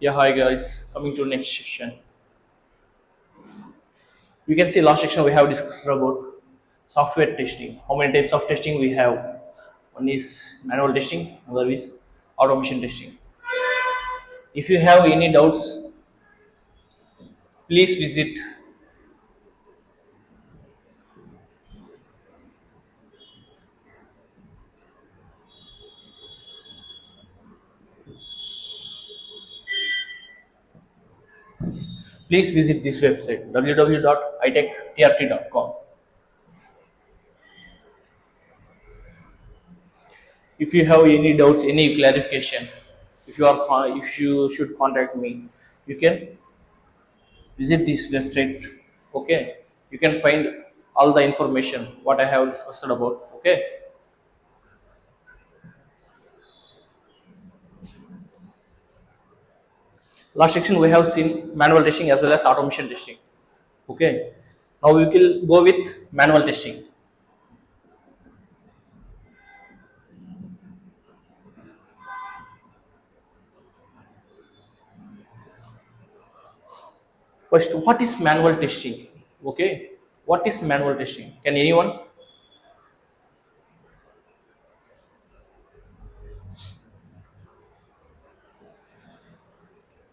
Yeah, hi guys. Coming to next section. You can see last section we have discussed about software testing. How many types of testing we have? One is manual testing, another is automation testing. If you have any doubts, please visit. Please visit this website www.itech.trt.com. If you have any doubts, any clarification, if you should contact me, you can visit this website. Okay, you can find all the information what I have discussed about. Okay, last section we have seen manual testing as well as automation testing. Okay, now we will go with manual testing. First, what is manual testing? Okay, what is manual testing? Can anyone?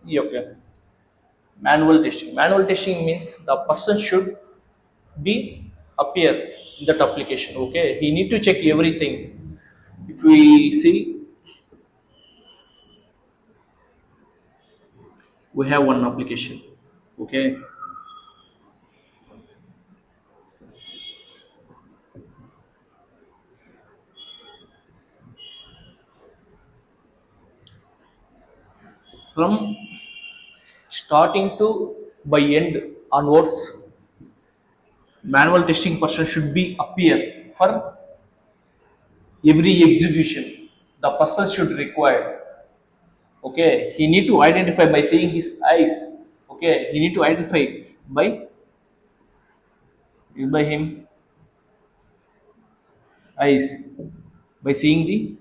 Yeah, okay, manual testing means the person should be appear in that application. Okay, he need to check everything. If we see, we have one application. Okay, from starting to by end onwards, manual testing person should be appear for every execution the person should require. Okay, he need to identify by seeing his eyes. Okay, he need to identify by by him eyes, by seeing the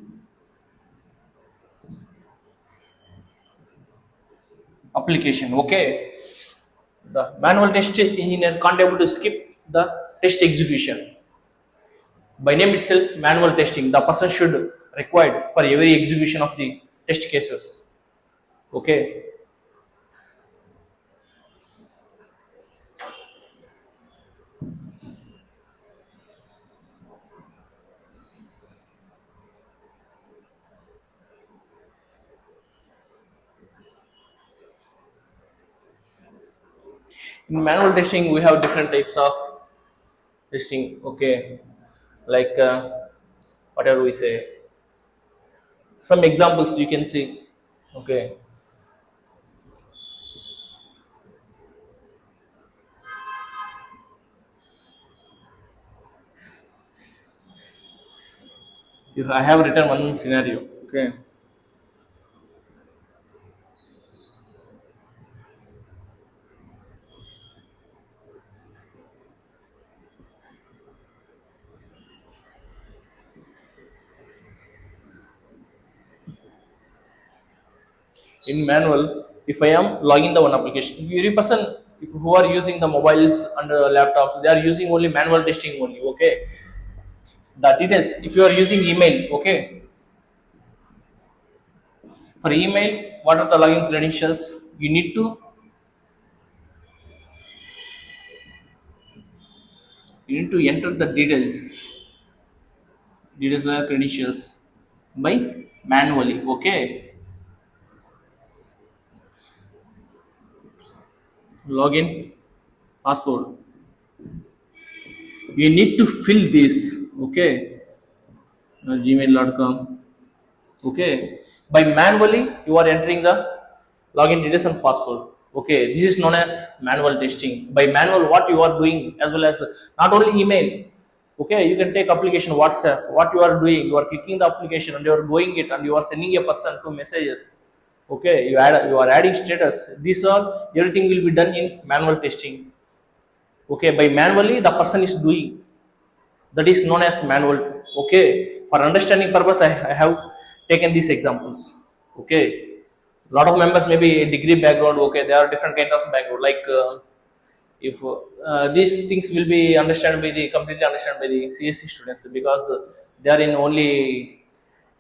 application. Okay, the manual test engineer can't able to skip the test execution. By name itself, manual testing, the person should required for every execution of the test cases. Okay, in manual testing we have different types of testing. Okay, like whatever we say, some examples you can see. Okay, if I have written one scenario. Okay, in manual, if I am logging the one application, if every person who are using the mobiles and laptops, they are using only manual testing only. Okay, the details, if you are using email. Okay, for email, what are the login credentials? You need to, enter the details of credentials by manually. Okay, login password, you need to fill this. Okay, gmail.com. Okay, by manually you are entering the login details and password. Okay, this is known as manual testing. By manual, what you are doing, as well as not only email. Okay, you can take application WhatsApp. What you are doing, you are clicking the application and you are going it and you are sending a person to messages. Okay, you are adding status. This all, everything will be done in manual testing. Okay, by manually the person is doing, that is known as manual. Okay, for understanding purpose, I have taken these examples. Okay, Lot of members maybe a degree background. Okay, there are different kinds of background. Like if these things will be understood by the completely understood by the CSC students, because they are in only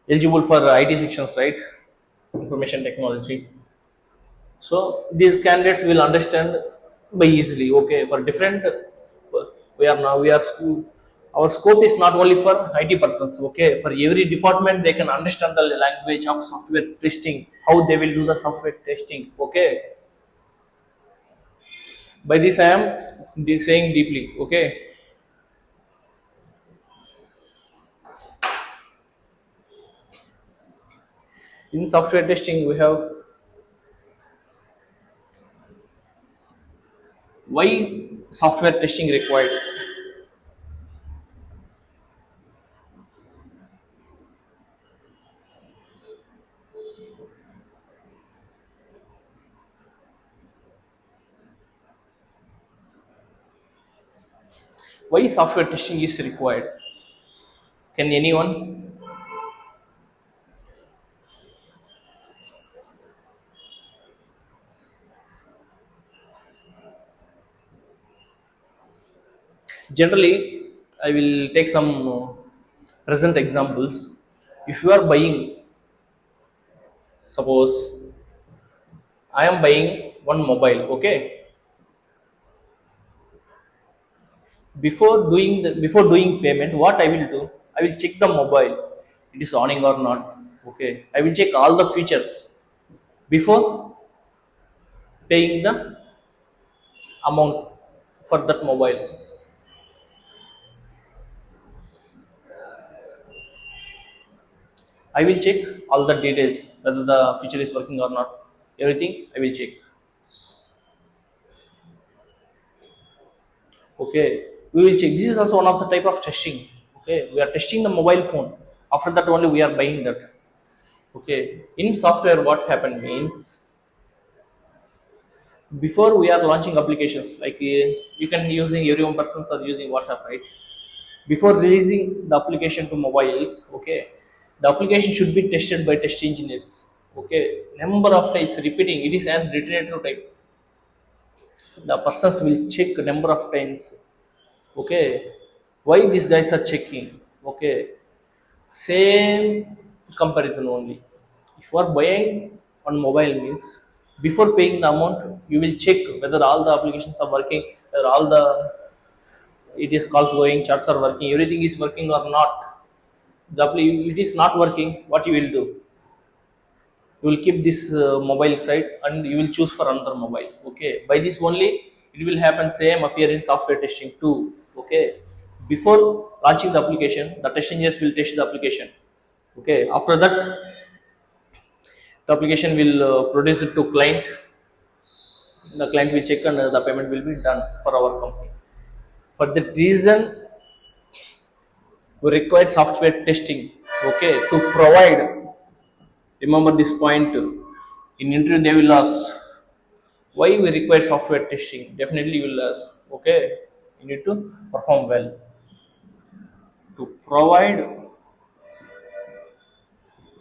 eligible for IT sections, right? Information technology. So these candidates will understand by easily. Okay, for different, we are our scope is not only for IT persons. Okay, for every department they can understand the language of software testing, how they will do the software testing. Okay, by this I am saying deeply. Okay, in software testing we have why software testing required. Why software testing is required? Can anyone? Generally, I will take some present examples. If you are buying, suppose I am buying one mobile, okay. Before doing payment, what I will do? I will check the mobile, it is owning or not. Okay, I will check all the features before paying the amount for that mobile. I will check all the details whether the feature is working or not. Everything I will check. Okay, we will check. This is also one of the type of testing. Okay, we are testing the mobile phone. After that only we are buying that. Okay, in software what happened means, before we are launching applications, like you can using every one persons are using WhatsApp, right? Before releasing the application to mobiles, okay, the application should be tested by test engineers. Okay, number of times repeating, it is an iterative type. The persons will check number of times. Okay, why these guys are checking? Okay, same comparison only. If you are buying on mobile means, before paying the amount, you will check whether all the applications are working, whether all the it is calls going, chats are working, everything is working or not. It is not working. What you will do? You will keep this mobile side and you will choose for another mobile. Okay. By this only, it will happen. Same appear in software testing too. Okay. Before launching the application, the test engineers will test the application. Okay, after that the application will produce it to client. The client will check and the payment will be done for our company. For that reason, we require software testing. Okay, to provide. Remember this point. In interview, they will ask why we require software testing. Definitely, you will ask. Okay, you need to perform well to provide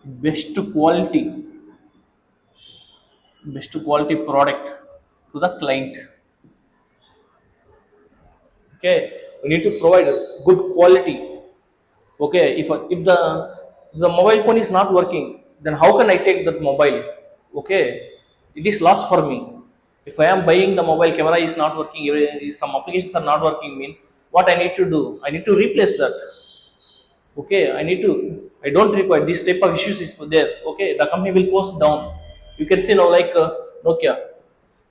best quality, best quality product to the client. Okay, we need to provide good quality. Okay, if the mobile phone is not working, then how can I take that mobile? Okay, it is lost for me. If I am buying the mobile camera is not working, some applications are not working means, what I need to do? I need to replace that. Okay, I don't require this type of issues is there. Okay, the company will post down. You can see now, like Nokia.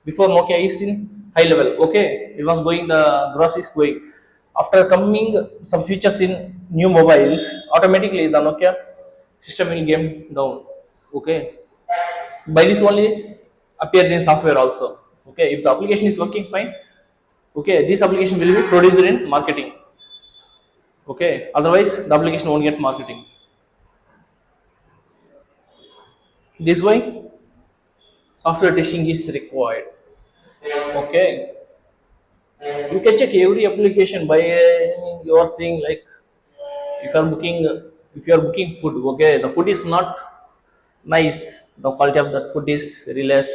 Before, Nokia is in high level. Okay, it was going, the gross is going. After coming some features in new mobiles, automatically the Nokia system will game down. Okay, by this only appeared in software also. Okay, if the application is working fine, okay, this application will be produced in marketing. Okay, otherwise the application won't get marketing. This why software testing is required. Okay, you can check every application by you are seeing, like if you are booking, if you are booking food. Okay, the food is not nice. the quality of that food is very less.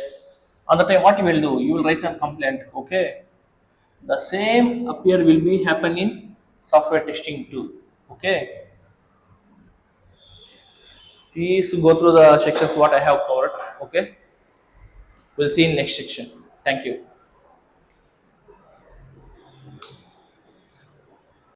On the time, what you will do? You will raise a complaint. Okay, the same appear will be happen in software testing too. Okay, please go through the sections what I have covered. Okay, we'll see in next section. Thank you.